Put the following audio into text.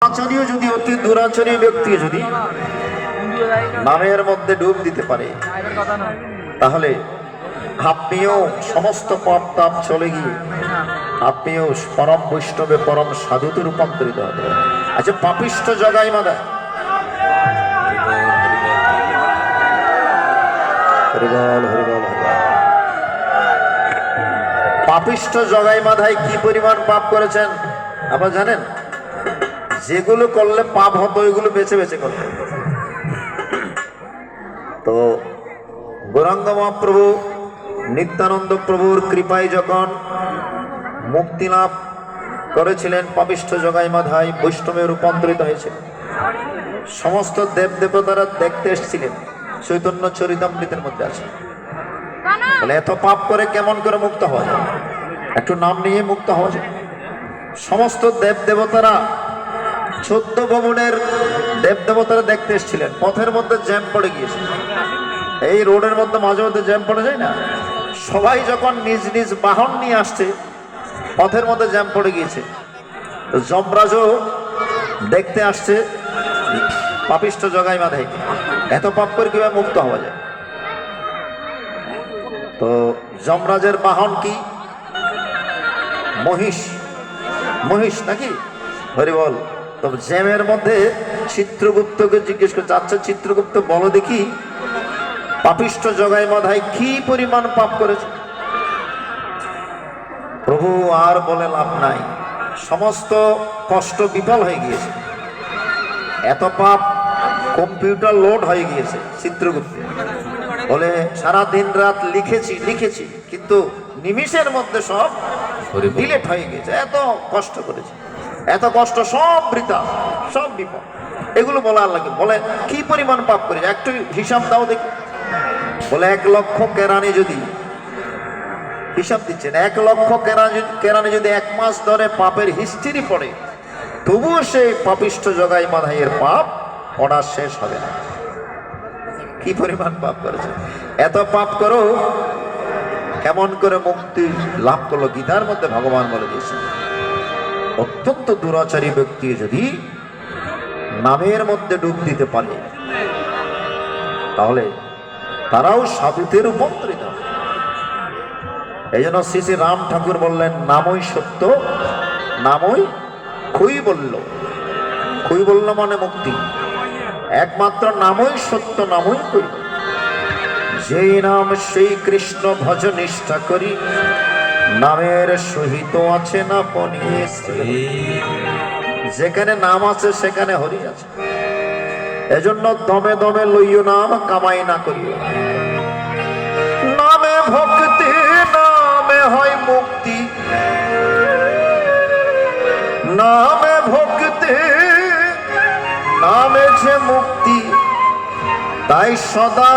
আচারীয় যদি অতি দুরাচারী ব্যক্তি যদি নামের মধ্যে ডুব দিতে পারে, তাহলে আপনিও সমস্ত পাপ তাপ চলে গিয়ে আপনিও পরম বৈষ্ণবে পরম সাধুতে রূপান্তরিত হবে। আচ্ছা, পাপিষ্ঠ জগাই মাদা, পাপিষ্ঠ জগাই মাধায় কি পরিমাণ পাপ করেছেন আপনারা জানেন? যেগুলো করলে পাপ হতো ওইগুলো বেছে বেছে করতে। তো গৌরাঙ্গ মহাপ্রভু নিত্যানন্দ প্রভুর কৃপায় যখন মুক্তি লাভ করেছিলেন, পাপিষ্ঠ জগাই মাধায় বৈষ্ণবে রূপান্তরিত হয়েছে। সমস্ত দেব দেবতারা দেখতে এসেছিলেন, চৈতন্য চরিতামৃতের মধ্যে আছে। বলে এত পাপ করে কেমন করে মুক্ত হওয়া যায়? একটু নাম নিয়ে মুক্ত হওয়া যায়। সমস্ত দেব দেবতারা 14 ভবনের দেব দেবতারা দেখতে এসেছিলেন। পথের মধ্যে জ্যাম পড়ে গিয়েছে, এই রোডের মধ্যে মাঝে মধ্যে জ্যাম পড়ে যায় না? সবাই যখন নিজ নিজ বাহন নিয়ে আসছে, পথের মধ্যে জ্যাম পড়ে গিয়েছে। তো যমরাজও দেখতে আসছে পাপিষ্ঠ জগাই মাধায় এত পাপ করে কিভাবে মুক্ত হওয়া যায়। তো যমরাজের বাহন কি? মহিষ। মহিষ নাকি? হরি বল। তো জ্যামের মধ্যে চিত্রগুপ্তকে জিজ্ঞেস করছে, আচ্ছা চিত্রগুপ্ত বলো দেখি, পাপিষ্ঠ জগাই মাধায় কি পরিমাণ পাপ করেছে? প্রভু আর বলে লাভ নাই, সমস্ত কষ্ট বিফল হয়ে গিয়েছে। এত পাপ কম্পিউটার লোড হয়ে গিয়েছে। চিত্রগুপ্ত বলে সারা দিন রাত লিখেছি কিন্তু নিমিষের মধ্যে সব ডিলিট হয়ে গেছে। এত কষ্ট করেছে, এত কষ্ট সব বৃথা, সব বিপদ। এগুলো বলার লাগে। বলে কি পরিমাণ পাপ করেছে একটু হিসাব দাও দেখি। বলে 1 লক্ষ কেরানি যদি, হিসাব দিচ্ছেন, 1 লক্ষ কেরানি যদি 1 মাস ধরে পাপের হিস্ট্রি পড়ে, তবুও সেই পাপিষ্ঠ জগাই মাধাইয়ের পাপ পড়া শেষ হবে না। কি পরিমাণ পাপ করেছে! এত পাপ করো কেমন করে মুক্তি লাভ করলো? গীতার মধ্যে ভগবান বলে দিয়েছেন, অত্যন্ত দুরাচারী ব্যক্তি যদি নামের মধ্যে ডুব দিতে পারে, তাহলে তারাও সাধুতে রূপান্তরিত হবে। এই জন্য শ্রী শ্রী রাম ঠাকুর বললেন, নামই সত্য, নামই কৈবল্য। কৈবল্য মানে মুক্তি। একমাত্র নামই সত্য, নামই কৈবল্য। যেই নাম সেই কৃষ্ণ ভজ নিষ্ঠা করি, নামের সহিত আছে না পনিয়ে। যেখানে নাম আছে সেখানে হরি আছে। এজন্য দমে দমে লইও নাম, কামাই না করিও। নামে ভক্তি, নামে হয় মুক্তি, নামে ভক্তি, নামে যে মুক্তি, তাই সদা